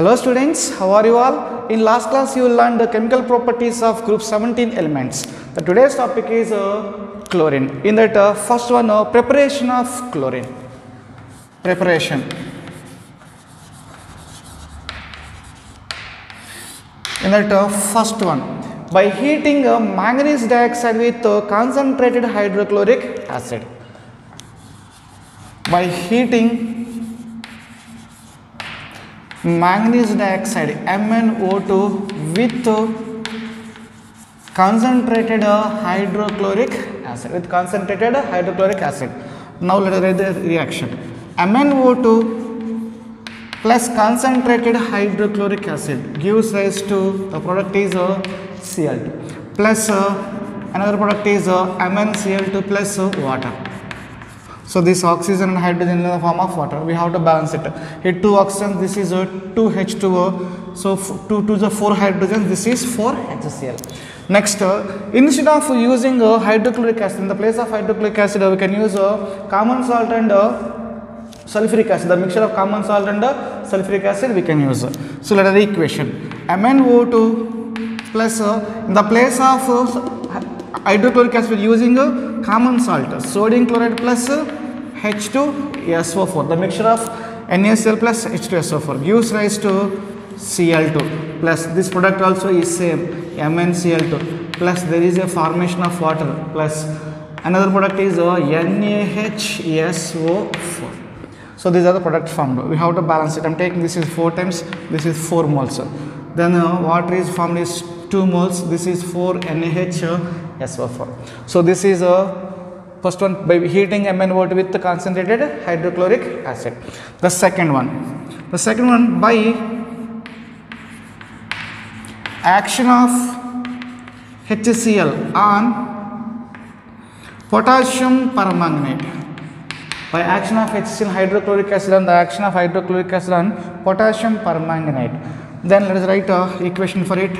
Hello students, how are you all? In last class you learned the chemical properties of group 17 elements. The today's topic is chlorine. In that first one, preparation of chlorine. Preparation. In that first one, by heating manganese dioxide with concentrated hydrochloric acid. By heating manganese dioxide MnO2 with concentrated hydrochloric acid. Now let us read the reaction. MnO2 plus concentrated hydrochloric acid gives rise to the product is Cl2 plus another product is MnCl2 plus water. So this oxygen and hydrogen in the form of water, we have to balance it. Here 2 oxygen, this is 2 H2O, so 2 to the 4 hydrogen, this is 4 HCl. Next, instead of using hydrochloric acid, in the place of hydrochloric acid, we can use common salt and sulfuric acid. The mixture of common salt and sulfuric acid we can use. So let us the equation. MnO2 plus in the place of hydrochloric acid using common salt, sodium chloride plus H2SO4. The mixture of NaCl plus H2SO4 gives rise to Cl2 plus this product also is same MnCl2 plus there is a formation of water plus another product is NaHSO4. So these are the products formed. We have to balance it. I am taking this is 4 times, this is 4 moles. Then water is formed is 2 moles, this is 4 NaHSO4. So this is first one by heating MnO2 with the concentrated hydrochloric acid. The second one by action of HCl on potassium permanganate. By action of HCl hydrochloric acid on the action of hydrochloric acid on potassium permanganate. Then let us write equation for it.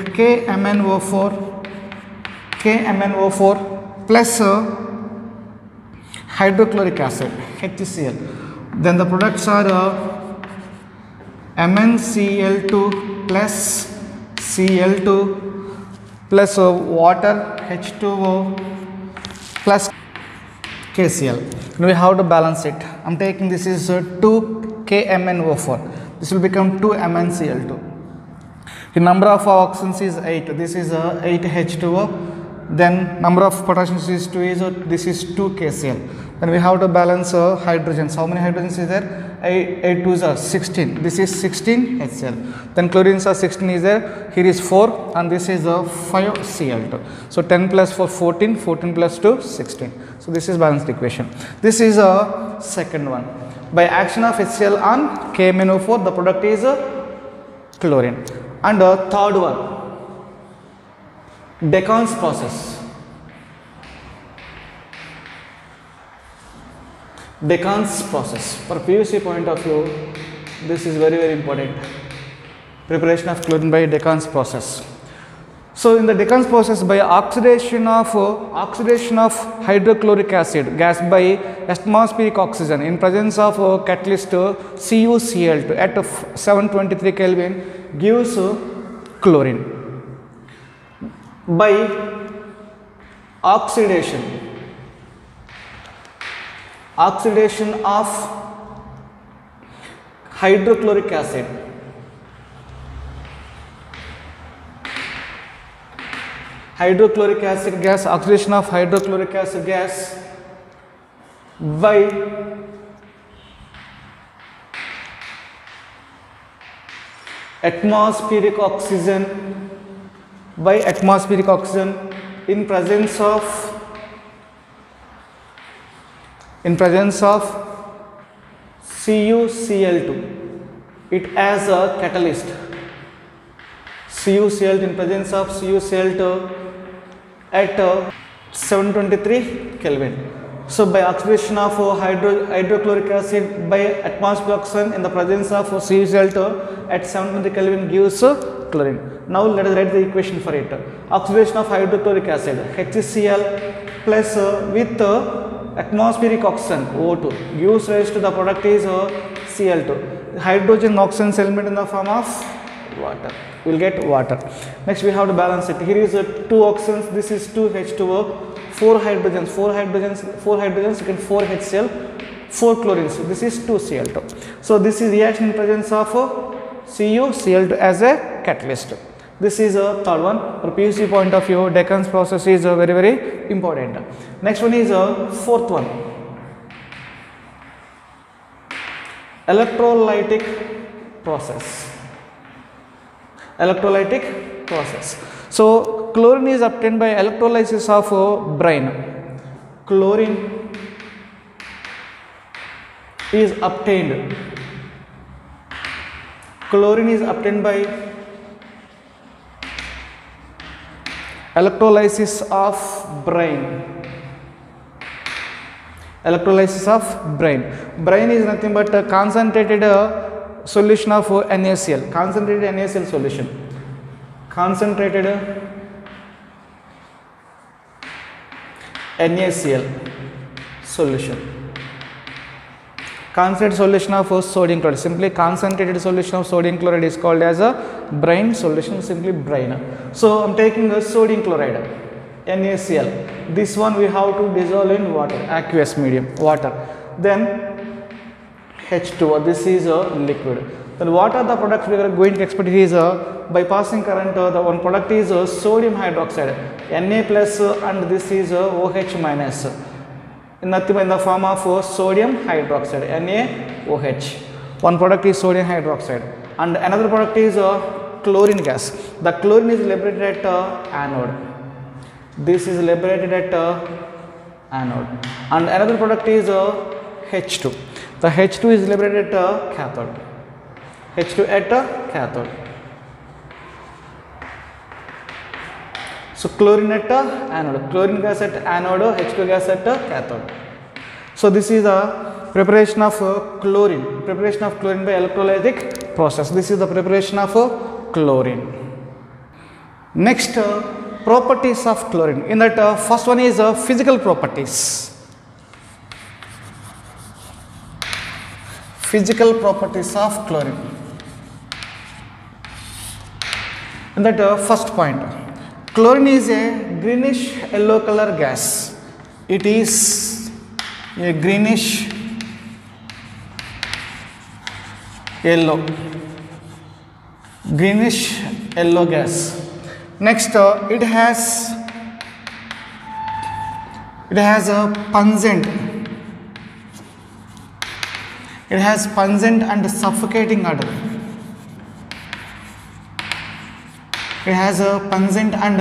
KMnO4 plus hydrochloric acid HCl. Then the products are MnCl2 plus Cl2 plus water H2O plus KCl. Now we have to balance it. I am taking this is 2 KMnO4. This will become 2 MnCl2. The number of oxygens is 8. This is 8 H2O. Then number of potassiums is 2 is this is 2 KCl. Then we have to balance hydrogens. How many hydrogens is there? 8 2s are 16. This is 16 HCl. Then chlorines are 16 is there. Here is 4 and this is 5 Cl2. So 10 plus 4 14, 14 plus 2 16. So this is balanced equation. This is a second one. By action of HCl on KMnO4, the product is chlorine. And third one, Decans process. Decans process. For PUC point of view, this is very important. Preparation of chlorine by Decans process. So in the Decans process, by oxidation of hydrochloric acid gas by atmospheric oxygen in presence of catalyst CuCl2 at 723 Kelvin gives chlorine. By oxidation of hydrochloric acid gas, oxidation of hydrochloric acid gas by atmospheric oxygen in presence of CuCl2. It as a catalyst. CuCl2 in presence of CuCl2 at 723 Kelvin. So by oxidation of hydrochloric acid by atmospheric oxygen in the presence of CuCl2 at 720 Kelvin gives chlorine. Now let us write the equation for it. Oxidation of hydrochloric acid HCl plus with atmospheric oxygen O2 gives rise to the product is Cl2. hydrogen oxygen element in the form of water. We will get water. Next we have to balance it. Here is 2 oxygens, this is 2 H2O, 4 hydrogens, 4 hydrogens, you get 4 HCl, 4 chlorines, this is 2 Cl2. So this is reaction in presence of CuCl2 as a catalyst. This is a third one. For PUC point of view, Deccan's process is very, very important. Next one is fourth one. Electrolytic process. Electrolytic process. So chlorine is obtained by electrolysis of brine. Chlorine is obtained. Chlorine is obtained by electrolysis of brine. Electrolysis of brine. Brine is nothing but a concentrated solution of NaCl. Concentrated NaCl solution. Concentrated NaCl solution. Concentrated solution of sodium chloride. Simply concentrated solution of sodium chloride is called as a brine solution, simply brine. So I am taking a sodium chloride, NaCl. This one we have to dissolve in water, aqueous medium, water. Then H2O, this is a liquid. Then what are the products we are going to expect? Here is a bypassing current. The one product is sodium hydroxide, Na plus, and this is OH minus. Nothing in the form of sodium hydroxide, NaOH. One product is sodium hydroxide, and another product is chlorine gas. The chlorine is liberated at anode. This is liberated at anode, and another product is H2. The H2 is liberated at cathode. H2 at cathode. So chlorine at anode, chlorine gas at anode, H2 gas at cathode. So this is the preparation of chlorine, preparation of chlorine by electrolytic process. This is the preparation of chlorine. Next, properties of chlorine. In that first one is physical properties. Physical properties of chlorine. In that first point, chlorine is a greenish yellow color gas. It is a greenish yellow gas. Next, it has a pungent. It has pungent and suffocating odor. It has a pungent and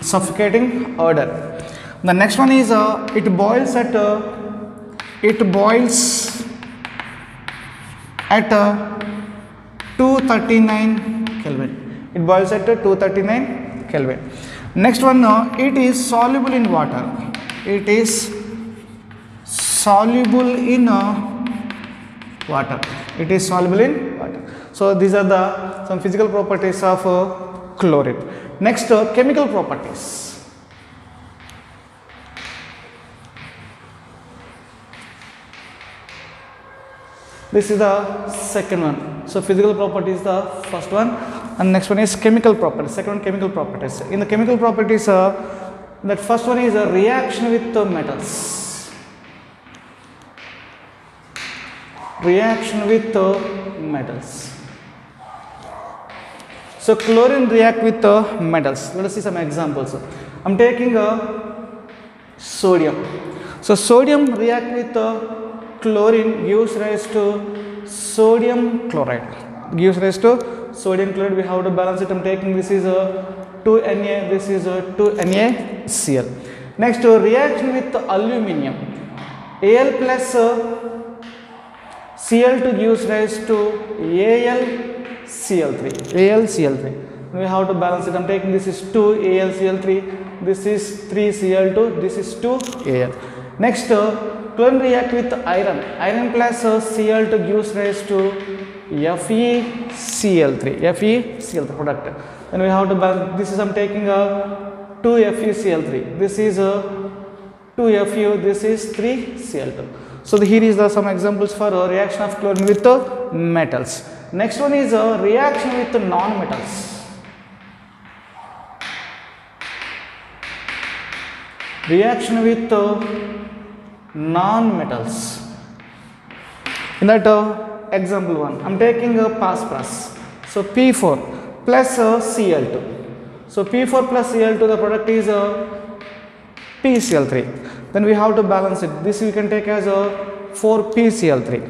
suffocating odor. The next one is it boils at 239 Kelvin. It boils at 239 Kelvin. Next one, it is soluble in water. It is soluble in water. It is soluble in water. So these are some physical properties of chlorine. Next, chemical properties. This is the second one. So physical property is the first one, and next one is chemical properties. Second one, chemical properties. In the chemical properties, that first one is a reaction with metals. Reaction with metals. So chlorine react with metals. Let us see some examples. I am taking sodium. So sodium react with chlorine, gives rise to sodium chloride. Gives rise to sodium chloride. We have to balance it. I am taking this is 2Na, this is 2NaCl. Next, reaction with aluminium. Al plus Cl2 gives rise to AlCl3. AlCl3. We have to balance it. I am taking this is 2 AlCl3, this is 3 Cl2, this is 2 Al. Next, chlorine react with iron. Iron plus Cl2 gives rise to FeCl3. FeCl3 product. Then we have to balance. This is I am taking 2 FeCl3. This is 2 Fu. This is 3 Cl2. So here is the some examples for reaction of chlorine with metals. Next one is reaction with non-metals. Reaction with non-metals. In that example 1, I am taking phosphorus. So P4 plus Cl2. So P4 plus Cl2, the product is PCl3. Then we have to balance it. This we can take as 4PCl3.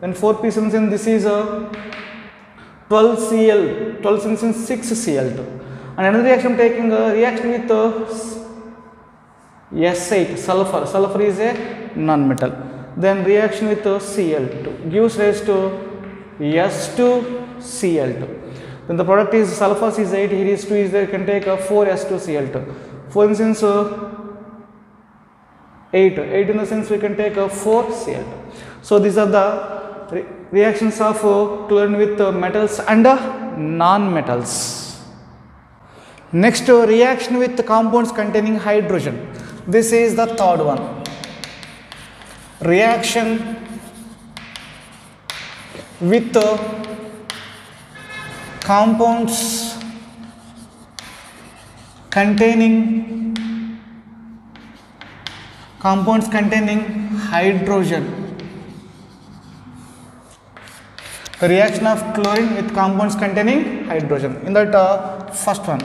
Then 4PCl3, this is 12Cl, 12 means 6Cl2. And another reaction, taking a reaction with S8, sulfur. Sulfur is a non-metal. Then reaction with Cl2 gives rise to S2Cl2. Then the product is sulfur is 8, here is 2 is there, you can take a 4S2Cl2. For instance, 8 in the sense we can take a 4Cl2. So these are the reactions of chlorine with metals and non-metals. Next, reaction with compounds containing hydrogen. This is the third one. Reaction with compounds containing hydrogen. The reaction of chlorine with compounds containing hydrogen. In that first one,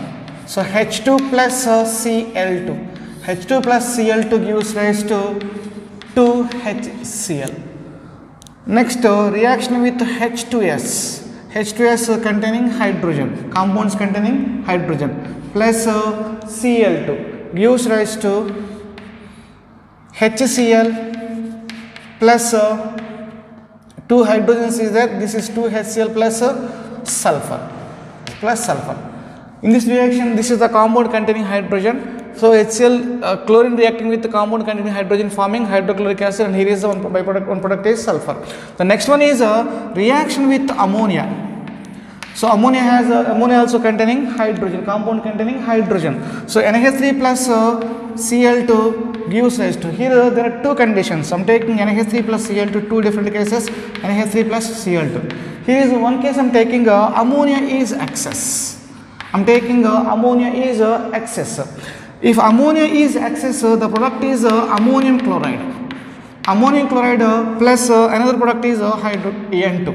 so H2 plus Cl2. H2 plus Cl2 gives rise to 2HCl. Next, reaction with H2S. H2S containing hydrogen, compounds containing hydrogen, plus Cl2 gives rise to HCl plus 2 hydrogens is there. This is 2 HCl plus sulfur. In this reaction, this is the compound containing hydrogen. So HCl, chlorine reacting with the compound containing hydrogen, forming hydrochloric acid, and here is the one byproduct. One product is sulfur. The next one is a reaction with ammonia. So ammonia has ammonia also containing hydrogen, compound containing hydrogen. So NH3 plus Cl2 gives rise to, here there are two conditions. I am taking NH3 plus Cl2, two different cases, NH3 plus Cl2. Here is one case I am taking ammonia is excess. I am taking ammonia is excess. If ammonia is excess, the product is ammonium chloride. Ammonium chloride plus another product is N2.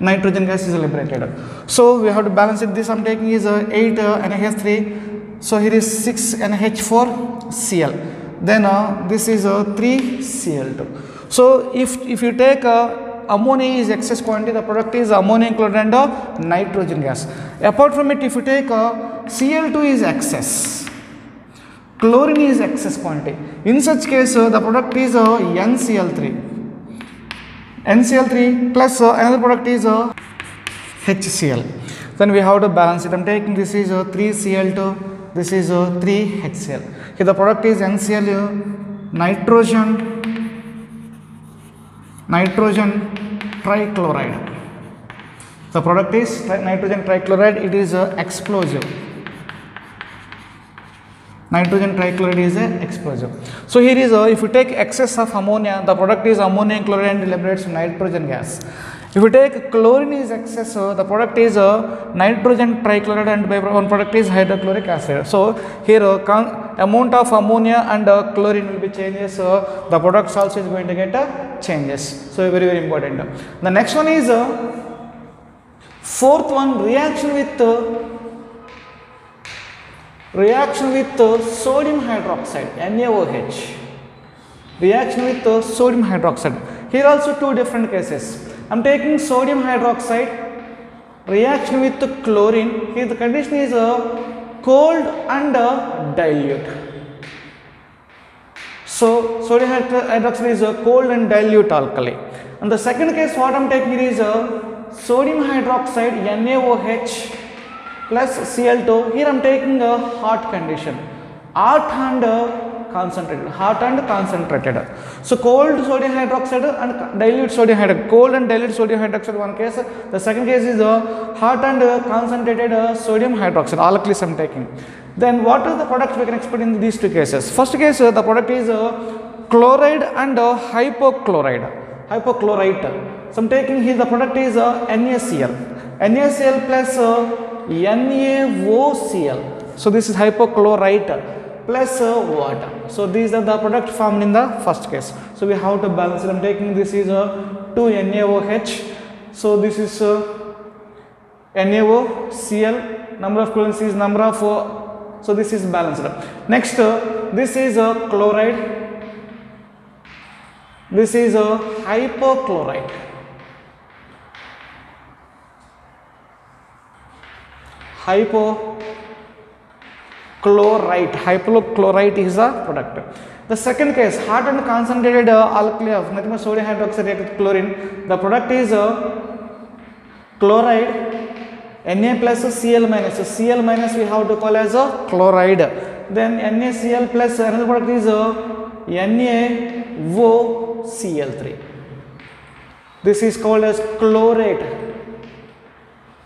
Nitrogen gas is liberated. So we have to balance it. This I am taking is 8 NH3. So here is 6 NH4 Cl. Then this is 3 Cl2. So if you take ammonia is excess quantity, the product is ammonium chloride and nitrogen gas. Apart from it, if you take Cl2 is excess, chlorine is excess quantity. In such case, the product is NCl3. NCl3 plus another product is HCl. Then we have to balance it. I am taking this is 3Cl2, this is 3HCl. Here the product is NCl, nitrogen trichloride. The product is nitrogen trichloride. It is explosive. Nitrogen trichloride is explosive. So here is if you take excess of ammonia, the product is ammonium chloride and liberates nitrogen gas. If you take chlorine is excess, the product is nitrogen trichloride and one product is hydrochloric acid. So here amount of ammonia and chlorine will be changes. The products also is going to get changes. So very important. The next one is fourth one, reaction with sodium hydroxide, NaOH. Reaction with sodium hydroxide. Here also two different cases. I am taking sodium hydroxide, reaction with chlorine. Here the condition is cold and dilute. So sodium hydroxide is a cold and dilute alkali. And the second case what I am taking here is sodium hydroxide, NaOH plus Cl2. Here I am taking a hot condition, hot and concentrated. So cold sodium hydroxide and dilute sodium hydroxide. Cold and dilute sodium hydroxide one case. The second case is hot and concentrated sodium hydroxide. Alkalis I am taking. Then what are the products we can expect in these two cases? First case the product is chloride and hypochlorite. Hypochlorite. So I'm taking here the product is NaCl. NaCl plus NaOCl. So this is hypochlorite plus water. So these are the product formed in the first case. So we have to balance it. I'm taking this is 2NaOH. So this is NaOCl. Number of chlorines is number of. So this is balanced. Next, this is chloride. This is hypochlorite. Hypochlorite is the product. The second case, hot and concentrated alkali of nothing but sodium hydroxide reacted with chlorine. The product is chloride. Na plus Cl minus. So Cl minus we have to call as a chloride. Then NaCl plus another product is NaOCl3. This is called as chlorate.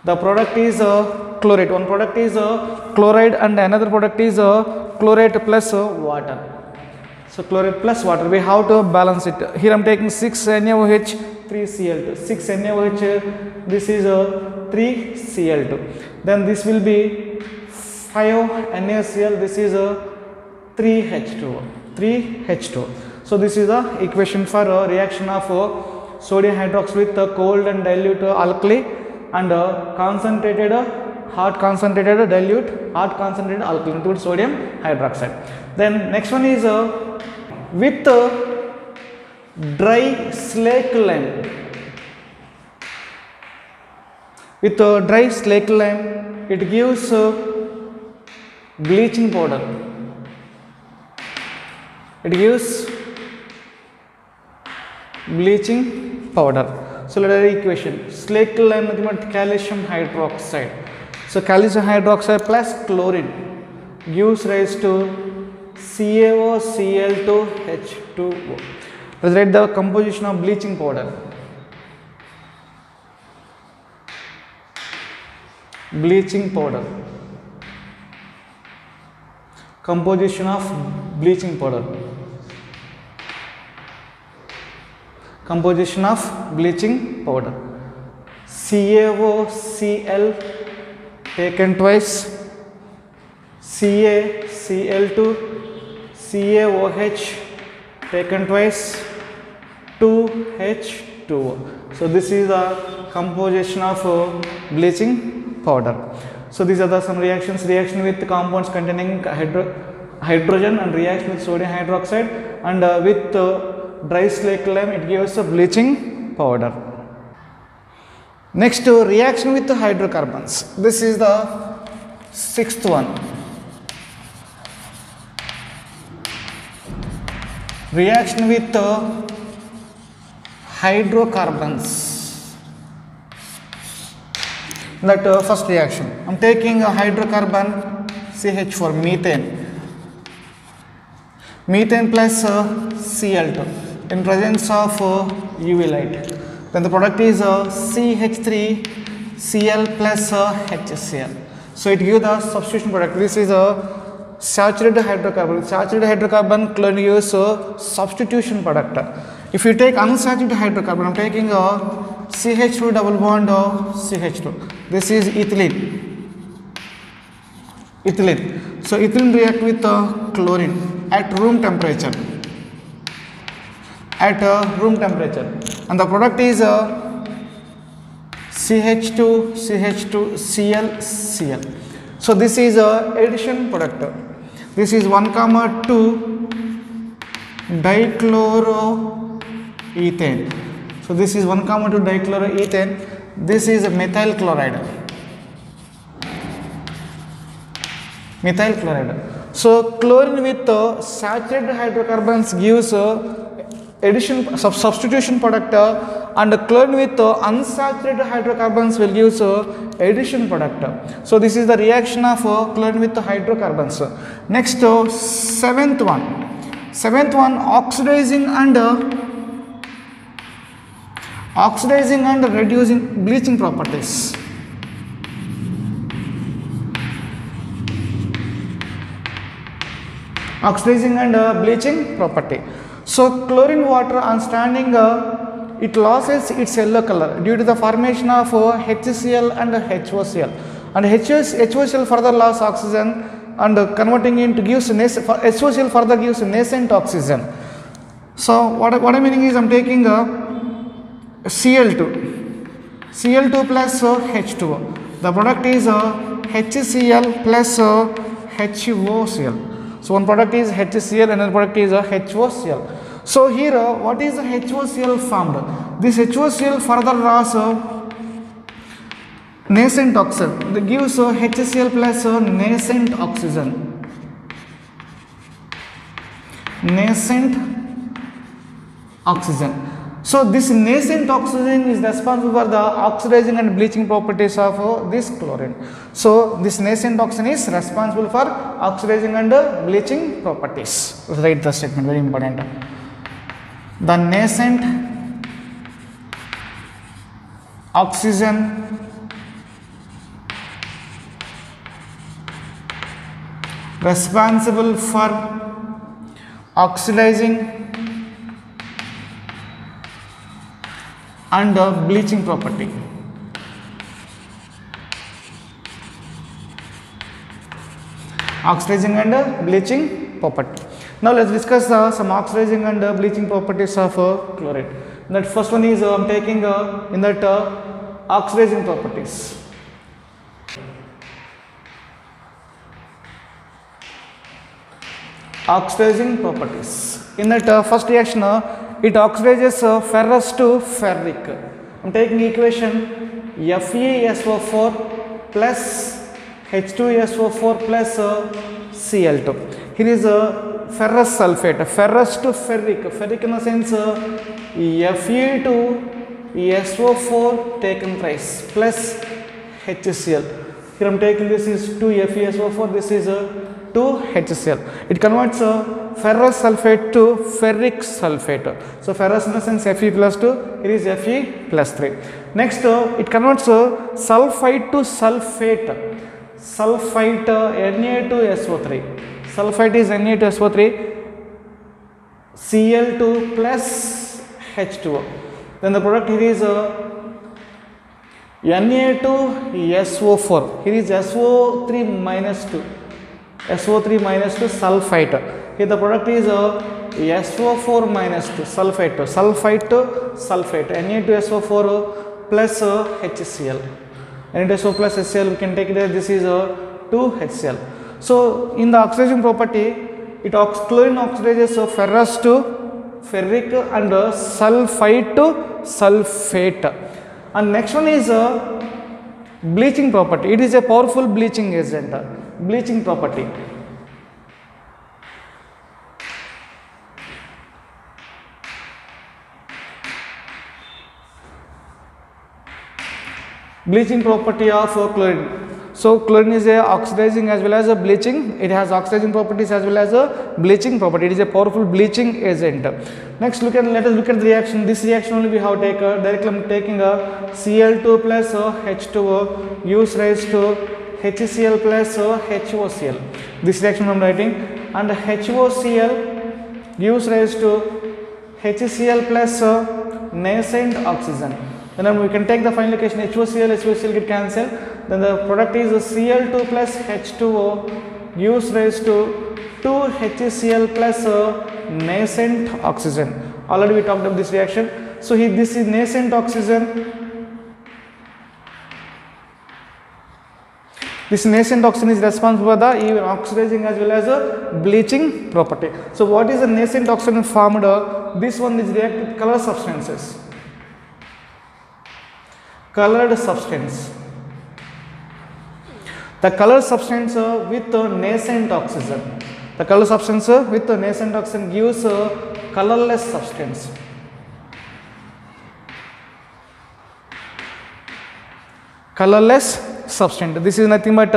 The product is chlorate. One product is chloride and another product is chlorate plus water. So chlorate plus water. We have to balance it. Here I am taking 6 NaOH, 3 Cl2. 6 NaOH. This is 3 Cl2. Then this will be 5 NaCl. This is 3 H2O. 3 H2O. So this is the equation for reaction of sodium hydroxide with cold and dilute alkali and concentrated hot concentrated dilute hot concentrated alkali include sodium hydroxide. Then next one is with dry slaked lime. With dry slaked lime, it gives bleaching powder. It gives bleaching powder. So let us equation. Slaked lime nothing but calcium hydroxide. So calcium hydroxide plus chlorine gives rise to CaOCl2H2O. Let's write the composition of bleaching powder. Bleaching powder. Composition of bleaching powder. Composition of bleaching powder. CaOCl taken twice. CaCl2 CaOH taken twice. 2H2O. So this is the composition of bleaching powder. So these are some reactions. Reaction with compounds containing hydrogen and reaction with sodium hydroxide, and with dry slaked lime it gives a bleaching powder. Next, reaction with hydrocarbons. This is the sixth one. Reaction with hydrocarbons. That first reaction, I am taking a hydrocarbon CH4, methane. Methane plus Cl2 in presence of UV light. Then the product is CH3Cl plus HCl. So it gives the substitution product. This is a saturated hydrocarbon. Saturated hydrocarbon chlorine gives substitution product. If you take unsaturated hydrocarbon, I am taking a CH2 double bond CH2. This is ethylene. Ethylene. So ethylene react with chlorine at room temperature. At room temperature, and the product is CH2 CH2 Cl Cl. So this is addition product. This is 1,2 dichloroethane. So this is 1,2 dichloroethane. This is methyl chloride. Methyl chloride. So chlorine with saturated hydrocarbons gives addition substitution product, and chlorine with unsaturated hydrocarbons will give addition product. So this is the reaction of chlorine with hydrocarbons. Next, seventh one. Oxidizing and reducing bleaching properties. Oxidizing and bleaching property. So chlorine water on standing it loses its yellow color due to the formation of HCl and HOCl, and HOCl further loss oxygen and converting into gives HOCl further gives nascent oxygen. So what I meaning is I am taking Cl2 plus H2O. The product is HCl plus HOCl. So one product is HCl and another product is HOCl. So here what is the HOCl formed? This HOCl further loss nascent oxygen. That gives HCl plus nascent oxygen. Nascent oxygen. So this nascent oxygen is responsible for the oxidizing and bleaching properties of this chlorine. So this nascent oxygen is responsible for oxidizing and bleaching properties. Write the statement, very important. The nascent oxygen responsible for oxidizing and bleaching property. Oxidizing and bleaching property. Now let's discuss some oxidizing and bleaching properties of chlorine. That first one is I am taking in that oxidizing properties. Oxidizing properties. In that first reaction, it oxidizes ferrous to ferric. I am taking equation FeSO4 plus H2SO4 plus Cl2. Here is ferrous sulfate, ferrous to ferric, ferric in the sense Fe2SO4 taken thrice plus HCl. Here I am taking this is 2FeSO4, this is 2HCl. It converts ferrous sulfate to ferric sulfate. So ferrous in the sense Fe plus 2, here is Fe plus 3. Next it converts sulfite to sulfate. Sulfite Na2SO3. Sulfite is Na2SO3, Cl2 plus H2O. Then the product here is Na2SO4. Here is SO3 minus 2. SO3 minus 2 sulfite. Here the product is SO4 minus 2 sulfite. Sulfite to sulfate. Na2SO4 plus HCl. Na2SO plus HCl, we can take it as this is 2HCl. So in the oxidizing property, chlorine oxidizes ferrous to ferric and sulfite to sulfate. And next one is bleaching property. It is a powerful bleaching agent. Bleaching property. Bleaching property of chlorine. So chlorine is a oxidizing as well as a bleaching. It has oxidizing properties as well as a bleaching property. It is a powerful bleaching agent. Next, let us look at the reaction. This reaction only we have taken directly. I am taking Cl2 plus H2O gives rise to HCl plus HOCl. This reaction I am writing, and HOCl gives rise to HCl plus nascent oxygen. Then we can take the final equation HOCl get cancelled. Then the product is Cl2 plus H2O gives rise to 2HCl plus nascent oxygen. Already we talked about this reaction. So here this is nascent oxygen. This nascent oxygen is responsible for the even oxidizing as well as a bleaching property. So what is the nascent oxygen formed? This one is react with color substances. Colored substance. The color substance with nascent oxygen. The color substance with nascent oxygen gives colorless substance. Colorless substance. This is nothing but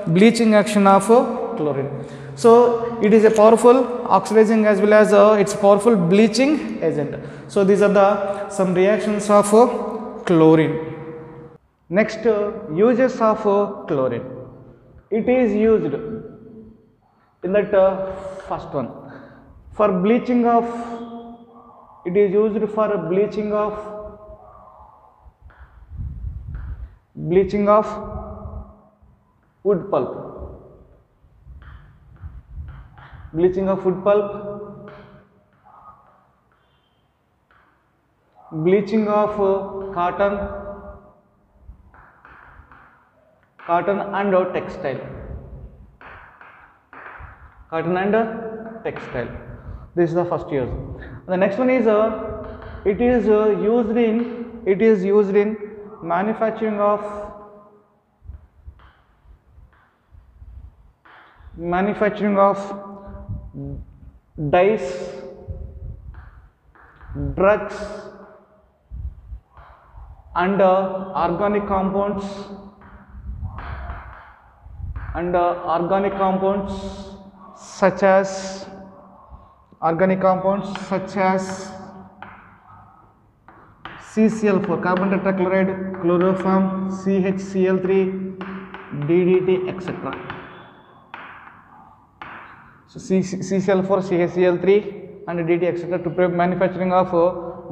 bleaching action of chlorine. So it is a powerful oxidizing as well as it's a powerful bleaching agent. So these are the some reactions of chlorine. Next, uses of chlorine. It is used in that first one for bleaching of It is used for bleaching of wood pulp. Bleaching of wood pulp, bleaching of cotton and textile. Cotton and textile. This is the first use. The next one is it is used in manufacturing of dyes, drugs and organic compounds such as CCl4, carbon tetrachloride, chloroform, CHCl3, DDT, etc. So CCl4, CHCl3 and DDT, etc. to manufacturing of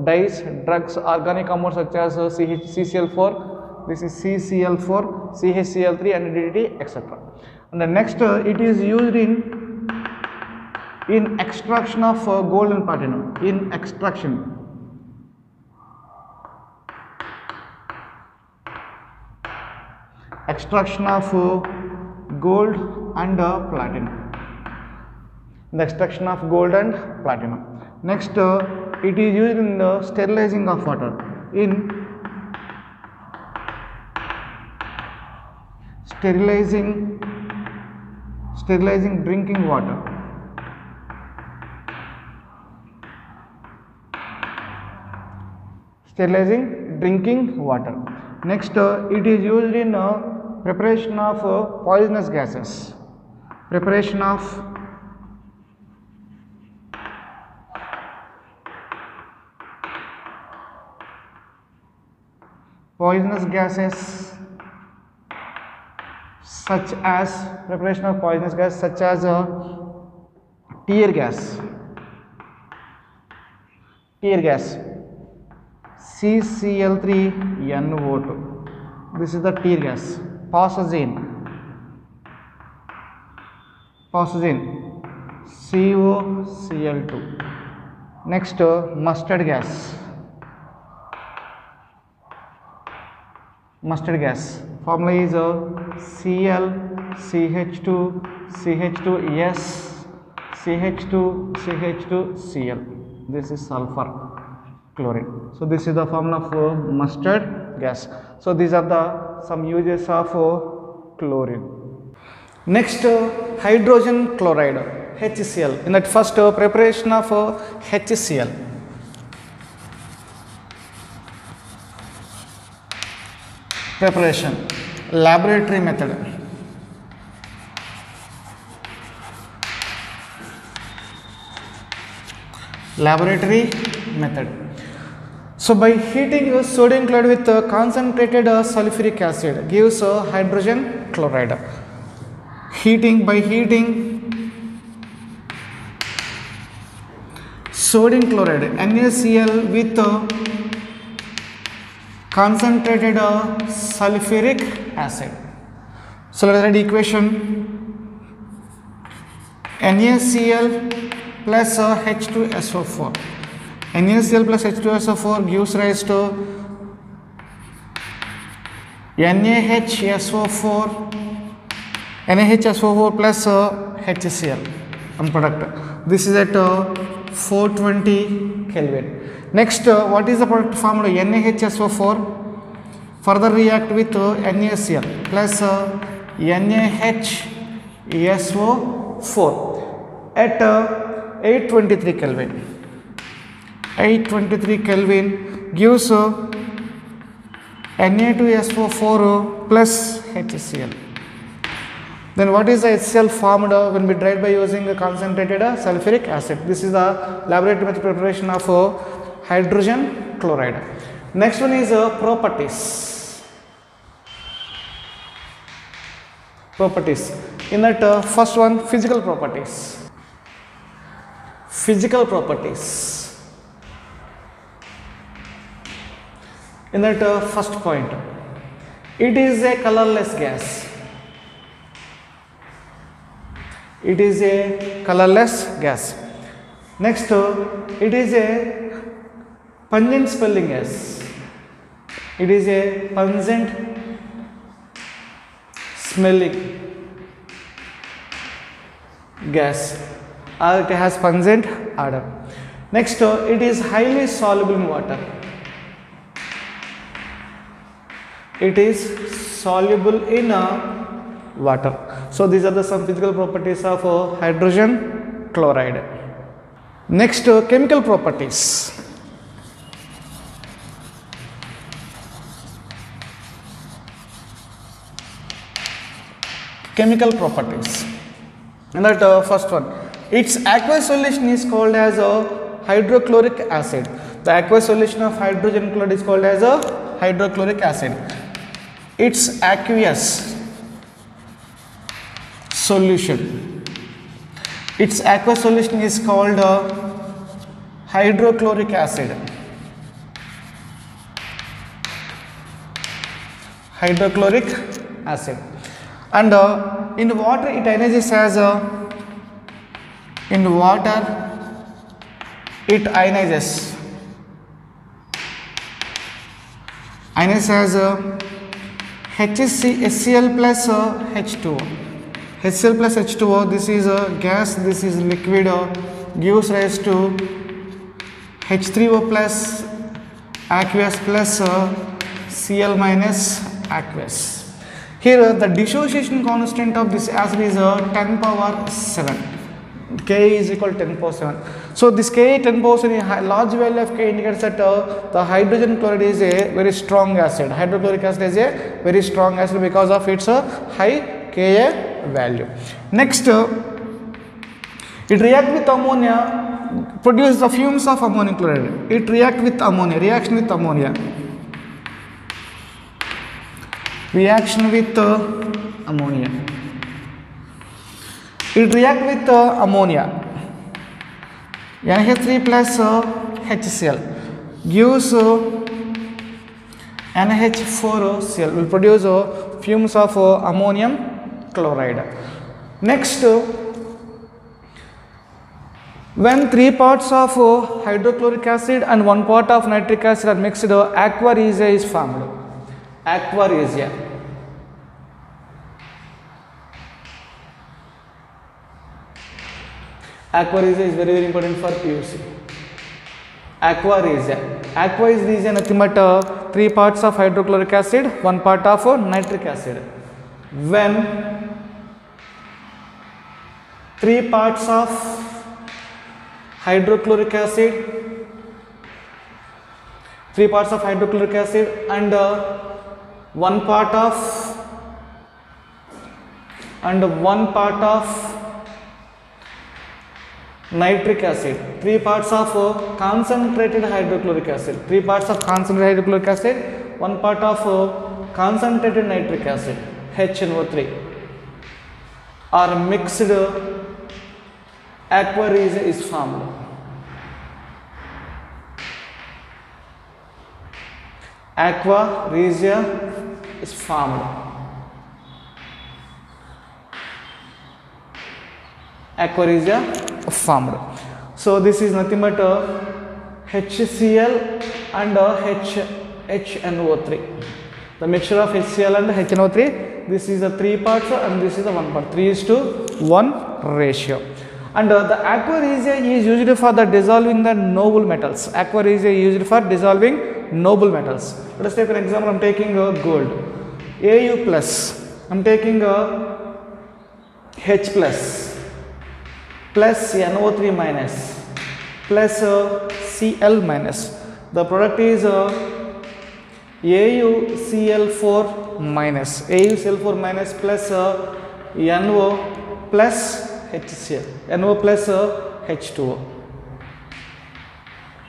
dyes, drugs, organic compounds such as CCl4. This is CCl4, CHCl3 and DDT, etc. And the next it is used in extraction of gold and platinum. In extraction of gold and platinum. The extraction of gold and platinum. Next it is used in the sterilizing of water. In sterilizing drinking water. Sterilizing drinking water. Next it is used in preparation of poisonous gases. Preparation of poisonous gases such as tear gas, CCl3NO2. This is the tear gas. Phosgene, COCl2. Next mustard gas. Formula is Cl CH2 CH2S CH2 CH2Cl. This is sulfur chlorine. So this is the formula of mustard gas. So these are the some uses of chlorine. Next hydrogen chloride, HCl. In that first preparation of HCl. Preparation, laboratory method. So by heating sodium chloride with concentrated sulfuric acid gives hydrogen chloride. By heating sodium chloride NaCl with concentrated sulfuric acid. So let us write equation NaCl plus H2SO4. NaCl plus H2SO4 gives rise to NaHSO4 plus HCl product. This is at 420 Kelvin. Next, what is the product formula? NaHSO4 further react with NaCl plus NaHSO4 at 823 Kelvin. 823 Kelvin gives Na2SO4 plus HCl. Then what is the HCl formed when we dried by using a concentrated sulfuric acid? This is the laboratory method preparation of hydrogen chloride. Next one is properties. In that first one, physical properties. in that first point, it is a colorless gas. It is a colorless gas. Next, it is a pungent smelling gas. It is a pungent smelling gas, or it has pungent odor. Next, it is highly soluble in water. It is soluble in water. So these are the some physical properties of hydrogen chloride. Next, chemical properties. Chemical properties. And that first one, its aqueous solution is called as a hydrochloric acid. The aqueous solution of hydrogen chloride is called as a hydrochloric acid. Its aqueous solution, its aqueous solution is called hydrochloric acid. Hydrochloric acid. And in water it ionizes as in water it ionizes as HCl plus H2O. HCl plus H2O, this is a gas, this is liquid, gives rise to H3O plus aqueous plus Cl minus aqueous. Here the dissociation constant of this acid is 10 power 7. Ka is equal to 10 power 7. So this Ka 10 power 7, large value of Ka indicates that the hydrogen chloride is a very strong acid. Hydrochloric acid is a very strong acid because of its high Ka value. Next, it reacts with ammonia, produces the fumes of ammonium chloride. It reacts with ammonia, reaction with ammonia. Reaction with ammonia. It reacts with ammonia. NH3 plus HCl gives NH4Cl, will produce fumes of ammonium chloride. Next, when 3 parts of hydrochloric acid and 1 part of nitric acid are mixed, aqua regia is formed. Aqua regia. Aqua regia is very important for PUC. Aqua regia. Aqua is regia nothing but 3 parts of hydrochloric acid, 1 part of nitric acid. When 3 parts of hydrochloric acid, 3 parts of hydrochloric acid and 1 part of nitric acid, 3 parts of concentrated hydrochloric acid, 3 parts of concentrated hydrochloric acid, 1 part of concentrated nitric acid, HNO3 are mixed, aqua regia is formed. Aqua regia is formed. Aqua regia formed. So this is nothing but HCl and HNO3. The mixture of HCl and HNO3. This is the 3 parts and this is the 1 part. 3:1 ratio. And the aqua regia is used for the dissolving the noble metals. Aqua regia is used for dissolving noble metals. Let us take for example, I am taking gold, Au plus, I am taking H plus NO3 minus plus Cl minus. The product is AuCl4 minus, AuCl4 minus plus NO plus HCl, NO plus H2O.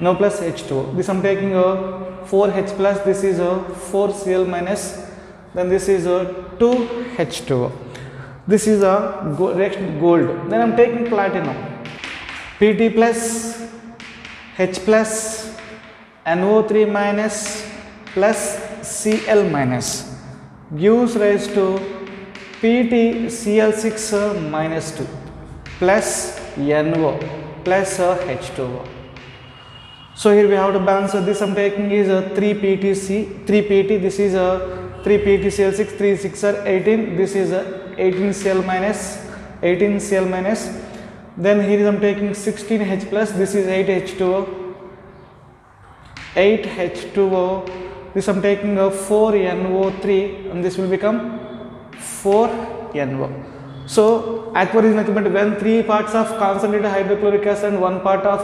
No plus H2O. This I am taking 4H plus, this is 4Cl minus, then this is 2H2O. This is a reaction gold. Then I am taking platinum. Pt plus, H plus, NO3 minus, plus Cl minus gives rise to PtCl6 minus 2 plus NO plus H2O. So here we have to balance this. I'm taking is 3PT, this is 3PtCl6, 3 6 are 18, this is 18Cl minus, then here I'm taking 16H plus, this is 8H2O, this I'm taking 4NO3 and this will become 4NO. So aqua is nothing but when 3 parts of concentrated hydrochloric acid and 1 part of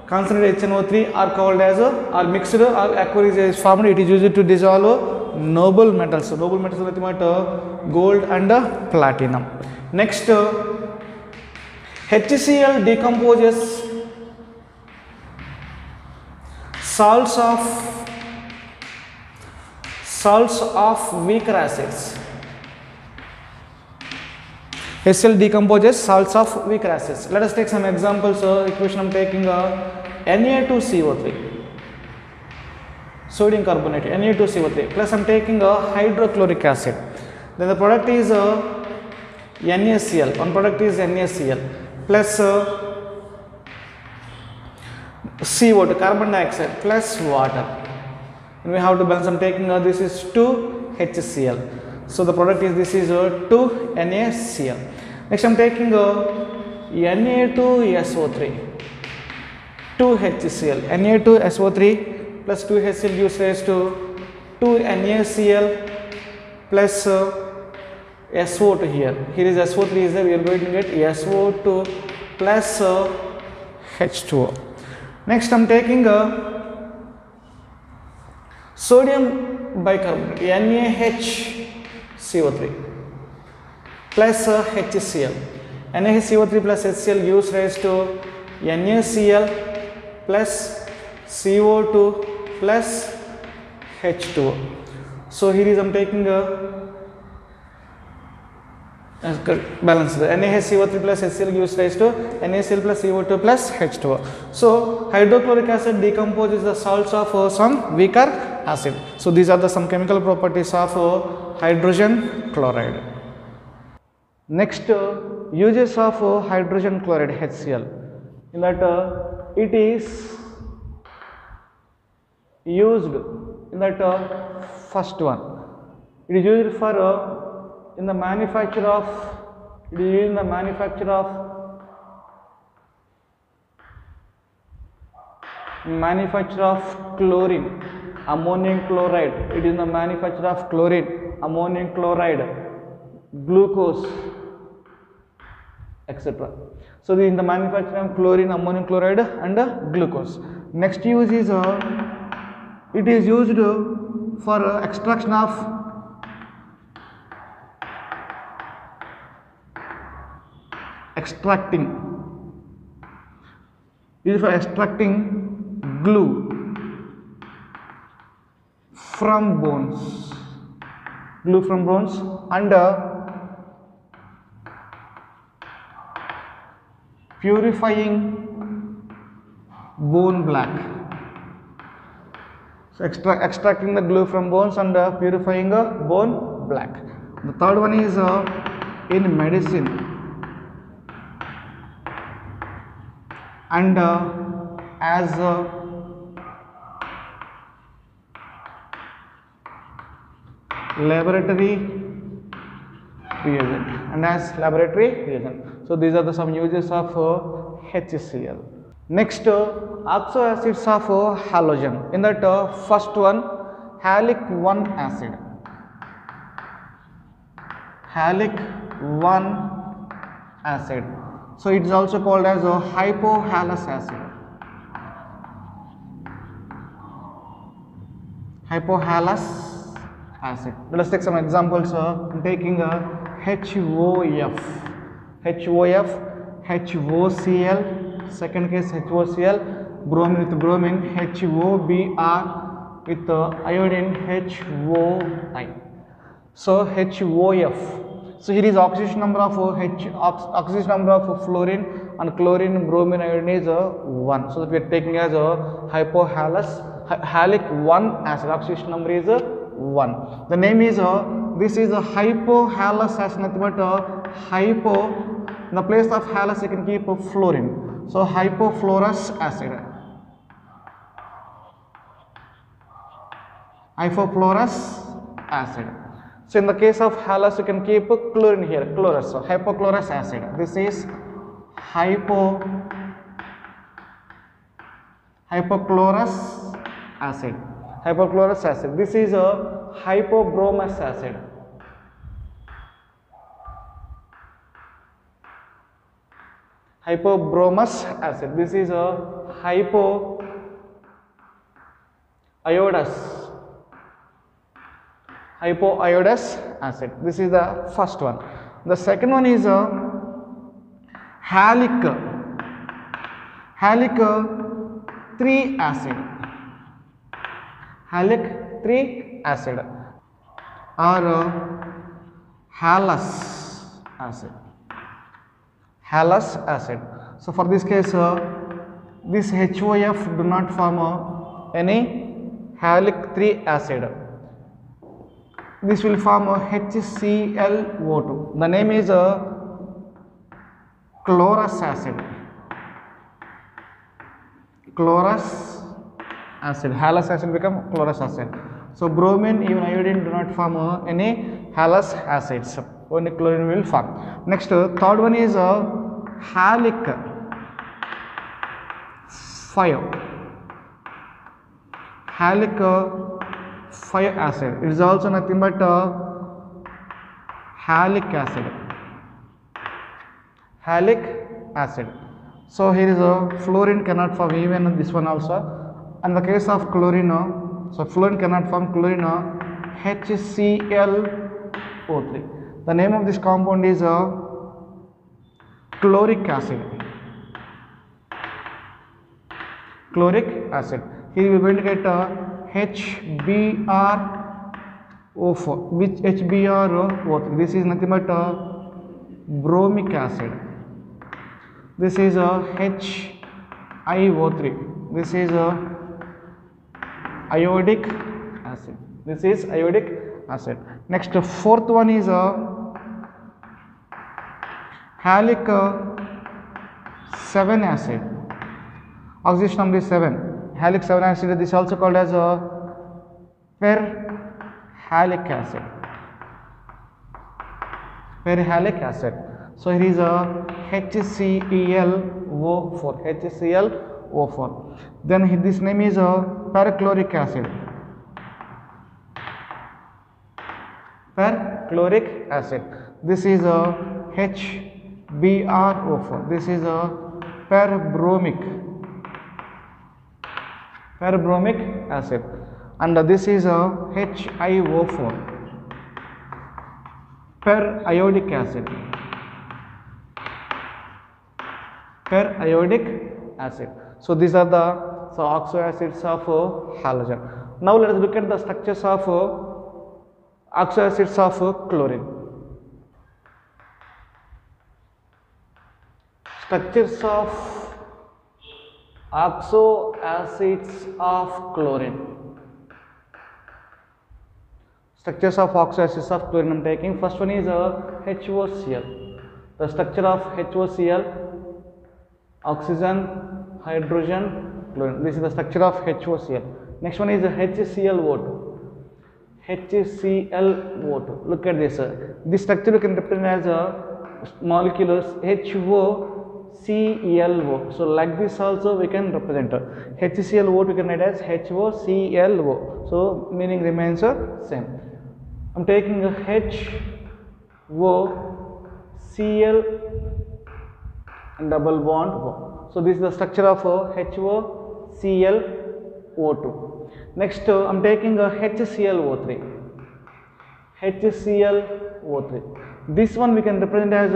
concentrated HNO3 are called as are mixed or aqua is formed, it is used to dissolve noble metals. So noble metals are nothing but gold and platinum. Next, HCl decomposes salts of weaker acids. HCl decomposes salts of weaker acids. Let us take some examples. Equation I am taking Na2CO3, sodium carbonate, Na2CO3 plus I am taking hydrochloric acid. Then the product is NaCl. One product is NaCl plus CO2, carbon dioxide plus water. And we have to balance. I am taking this is 2HCl. So the product is this is 2NaCl. Next I am taking Na2SO3, 2HCl. Na2SO3 plus 2HCl gives rise to 2NaCl plus SO2 here. Here is SO3 is there, we are going to get SO2 plus H2O. Next I am taking sodium bicarbonate, NaHCO3 plus HCl. NaHCO3 plus HCl gives rise to NaCl plus CO2 plus H2O. So here is I am taking balance. NaHCO3 plus HCl gives rise to NaCl plus CO2 plus H2O. So hydrochloric acid decomposes the salts of some weaker acid. So these are the some chemical properties of hydrogen chloride. Next, uses of hydrogen chloride HCl. In that it is used in that first one. It is used for in the manufacture of chlorine, ammonium chloride. It is the manufacture of chlorine, ammonium chloride, glucose, etc. So this is the manufacture of chlorine, ammonium chloride and glucose. Next use is it is used for extraction of extracting glue from bones, and purifying bone black. So extracting the glue from bones and purifying bone black. The third one is in medicine and as laboratory reagent. So these are the some uses of HCl. Next, oxo acids of halogen. In that first one, halic 1 acid. So it is also called as a hypohalous acid. Let us take some examples. I'm taking HOF, HOCl, second case HOCl, bromine with bromine, HOBr with iodine, HOI. So HOF. So here is oxidation number of fluorine and chlorine, bromine, iodine is 1. So that we are taking as a hypohalous Halic 1 acid, oxidation number is 1. The name is this is a hypohalous acid, nothing but hypo. In the place of halous you can keep fluorine. So hypofluorous acid. Hypofluorous acid. So in the case of halous you can keep chlorine here, chlorous. So hypochlorous acid. This is hypochlorous acid. Hypochlorous acid. This is a hypobromous acid. Hypobromous acid. This is a hypoiodous acid. This is the first one. The second one is a halic 3 acid. Halic 3 acid or halous acid. Halous acid. So for this case, this HOF do not form any halic 3 acid. This will form a HClO2. The name is chlorous acid. Chlorous acid. Halous acid become chlorous acid. So bromine, even iodine do not form any halous acids. Only chlorine will form. Next, third one is halic 5. Halic 5 acid. It is also nothing but halic acid. Halic acid. So here is a fluorine cannot form, even this one also. In the case of chlorine, so fluorine cannot form, chlorine HClO3. The name of this compound is chloric acid. Chloric acid. Here we are going to get HBrO4, which HBrO3. This is nothing but bromic acid. This is HiO3. This is iodic acid. This is iodic acid. Next, fourth one is halic 7 acid. Oxidation number is 7. Halic 7 acid. This is also called as perhalic acid. Perhalic acid. So here is HClO4. HClO4. Then this name is perchloric acid. Perchloric acid. This is HBrO4. This is perbromic acid. And this is HiO4. Periodic acid. Periodic acid. So these are the oxo acids of halogen. Now let us look at the structures of oxo acids of chlorine. Structures of oxo acids of chlorine. Structures of oxo acids of chlorine I am taking. First one is HOCl. The structure of HOCl, oxygen, hydrogen, chlorine. This is the structure of HOCl. Next one is HClO2. HClO2. Look at this. This structure we can represent as molecules HOClO. So like this also we can represent HClO2 we can write as HOClO. So meaning remains same. I am taking a HOCl and double bond O. So this is the structure of HOClO2. Next I am taking a HClO3. HClO3. This one we can represent as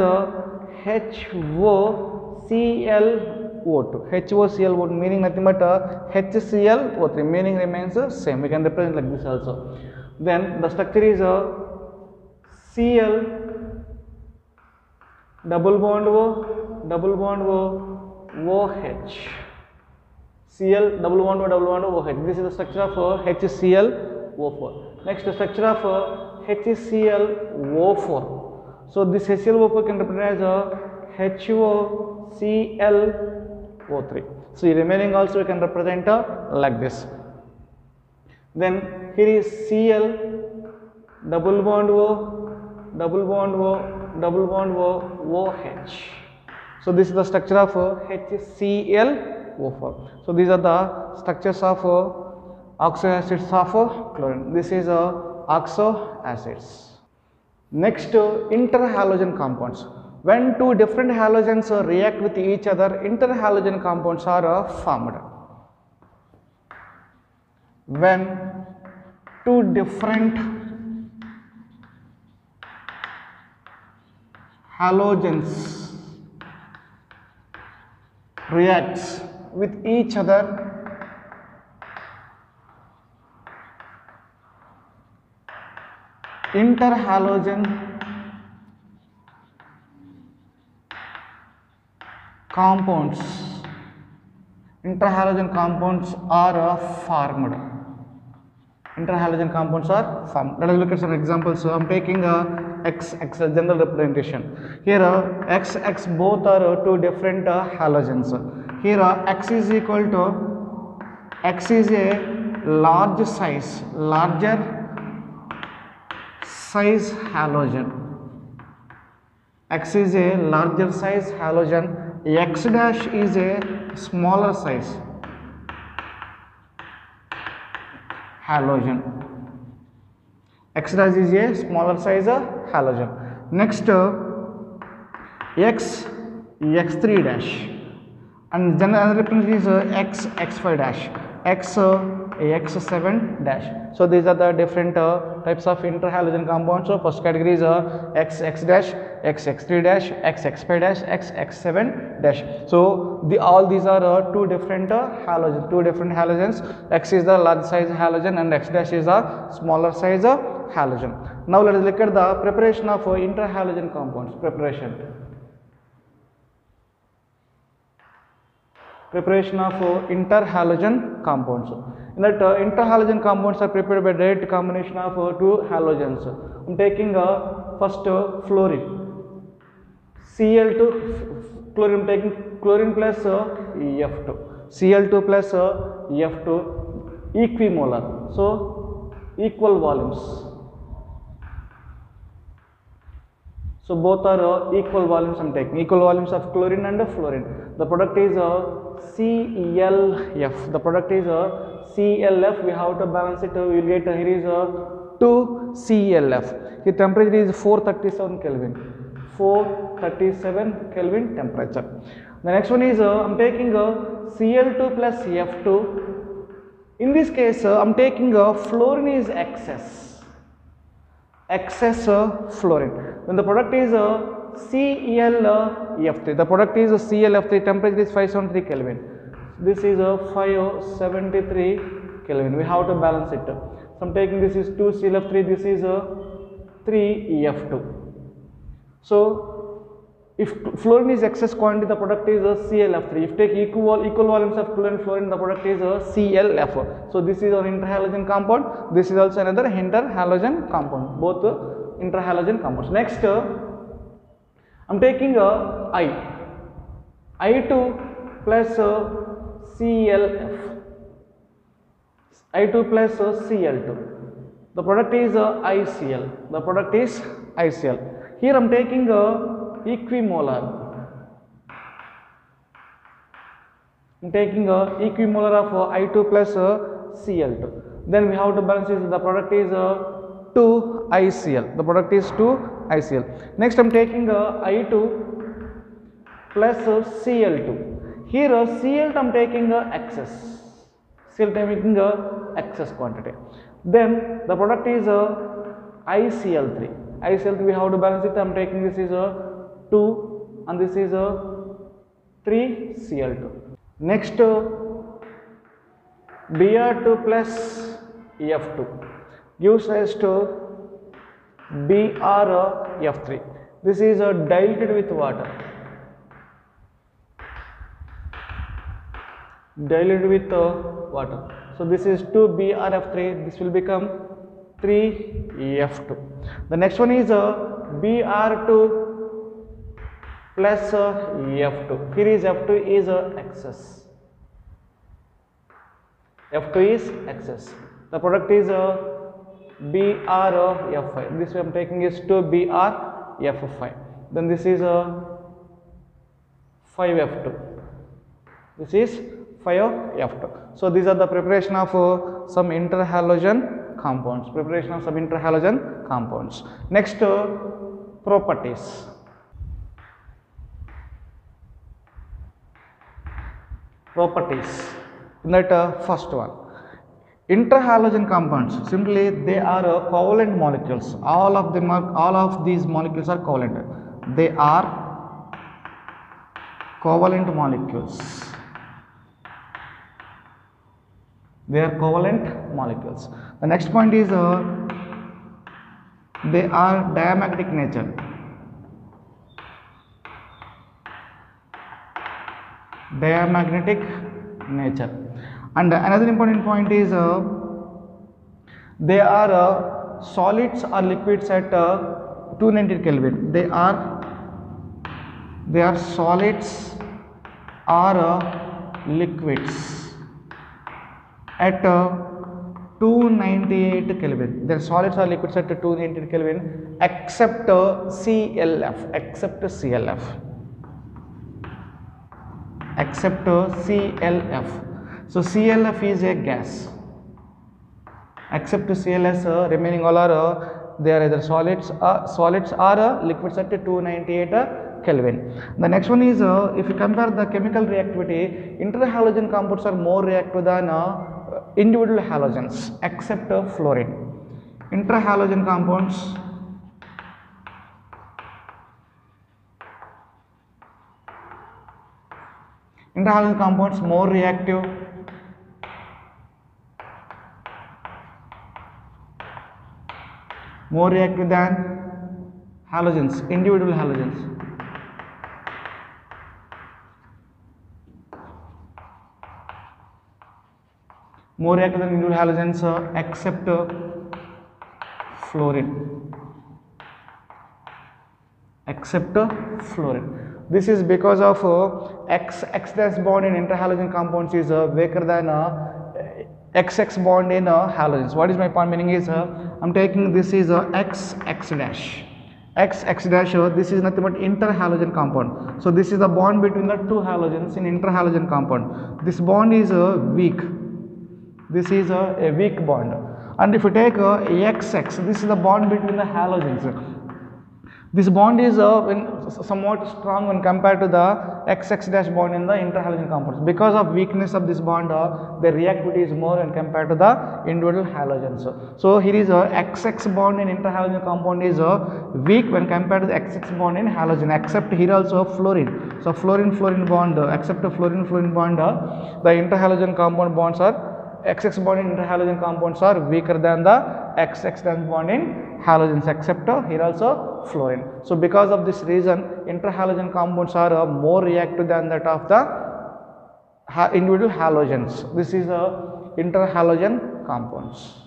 HOClO2. HOClO2 meaning nothing but HClO3, meaning remains the same. We can represent like this also. Then the structure is Cl double bond O, OH. Cl double bond OH. This is the structure of HClO4. Next structure of HClO4. So this HClO4 can represent as HOClO3. So the remaining also we can represent like this. Then here is Cl double bond O, double bond O, double bond O, OH. So this is the structure of HClO4. So these are the structures of oxo acids of chlorine. This is oxo acids. Next, interhalogen compounds. When two different halogens react with each other, interhalogen compounds are formed. When two different halogens reacts with each other, interhalogen compounds are formed. Interhalogen compounds are formed. Let us look at some examples. So I am taking X general representation. Here X both are two different halogens. Here X is equal to, X is a larger size halogen. X is a larger size halogen. X dash is a smaller size halogen. X dash is a smaller size halogen. Next, X3 dash, and then another representation is X5 dash, X7 dash. So these are the different types of interhalogen compounds. So first category is X dash, X3 dash, X5 dash, X7 dash. So all these are two different halogens. X is the large size halogen and X dash is a smaller size halogen. Now let us look at the preparation of interhalogen compounds. Preparation of interhalogen compounds. In that interhalogen compounds are prepared by direct combination of two halogens. I am taking first fluorine, Cl2 chlorine. I am taking chlorine plus F2, Cl2 plus F2, equimolar, so equal volumes. So both are equal volumes. I am taking equal volumes of chlorine and fluorine. The product is ClF. The product is ClF. We have to balance it. We will get here is 2ClF. The temperature is 437 Kelvin. 437 Kelvin temperature. The next one is I am taking Cl2 plus F2. In this case, I am taking fluorine is excess fluorine. Then the product is ClF3. The product is ClF3. Temperature is 573 Kelvin. This is 573 Kelvin. We have to balance it. So I am taking this is 2ClF3. This is 3F2. So if fluorine is excess quantity, the product is ClF3. If take equal volumes of fluorine, the product is ClF. So this is an interhalogen compound. This is also another interhalogen compound. Both interhalogen compounds. Next, I am taking I2 plus ClF. I2 plus Cl2. The product is ICl. The product is ICl. Here I am taking equimolar. I am taking equimolar of I2 plus Cl2. Then we have to balance this. The product is 2ICl. The product is 2ICl. Next I am taking I2 plus Cl2. Here Cl2 I am taking excess. Cl2 I am taking excess quantity. Then the product is ICl3. ICl3 we have to balance it. I am taking this is 2 and this is 3Cl2. Next, Br2 plus F2 gives rise to BrF3. This is diluted with water. diluted with water. So this is 2BrF3, this will become 3F2. The next one is Br2 plus F2. Here is F2 is excess. F2 is excess. The product is BrF5. This I am taking is 2BrF5. Then this is 5F2. This is 5F2. So these are the preparation of some interhalogen compounds. Preparation of some interhalogen compounds. Next, properties. Properties. In that first one, interhalogen compounds, simply they are covalent molecules. All of these molecules are covalent. They are covalent molecules. They are covalent molecules. The next point is they are diamagnetic nature. Diamagnetic nature. And another important point is they are solids or liquids at 290 Kelvin. They are solids or liquids at 298 Kelvin. They are solids or liquids at 298 Kelvin except CLF. Except CLF. Except CLF. So CLF is a gas. Except CLS, remaining all are they are either solids or liquids at 298 Kelvin. The next one is if you compare the chemical reactivity, interhalogen compounds are more reactive than individual halogens except fluorine. Interhalogen compounds more reactive than halogens, individual halogens. More reactive than individual halogens except fluorine. Except fluorine. This is because of X dash bond in interhalogen compounds is weaker than XX bond in halogens. What is my point meaning is I am taking this is X dash. X dash, this is nothing but interhalogen compound. So this is the bond between the two halogens in interhalogen compound. This bond is weak. This is a weak bond. And if you take XX, this is the bond between the halogens. This bond is somewhat strong when compared to the XX dash bond in the interhalogen compounds. Because of weakness of this bond, the reactivity is more when compared to the individual halogens. So here is XX bond in interhalogen compound is weak when compared to the XX bond in halogen, except here also fluorine. So fluorine bond, except fluorine bond, the interhalogen compound bonds are XX bond in interhalogen compounds are weaker than the XX dash bond in halogens, except here also fluorine. So because of this reason, interhalogen compounds are more reactive than that of the individual halogens. This is interhalogen compounds.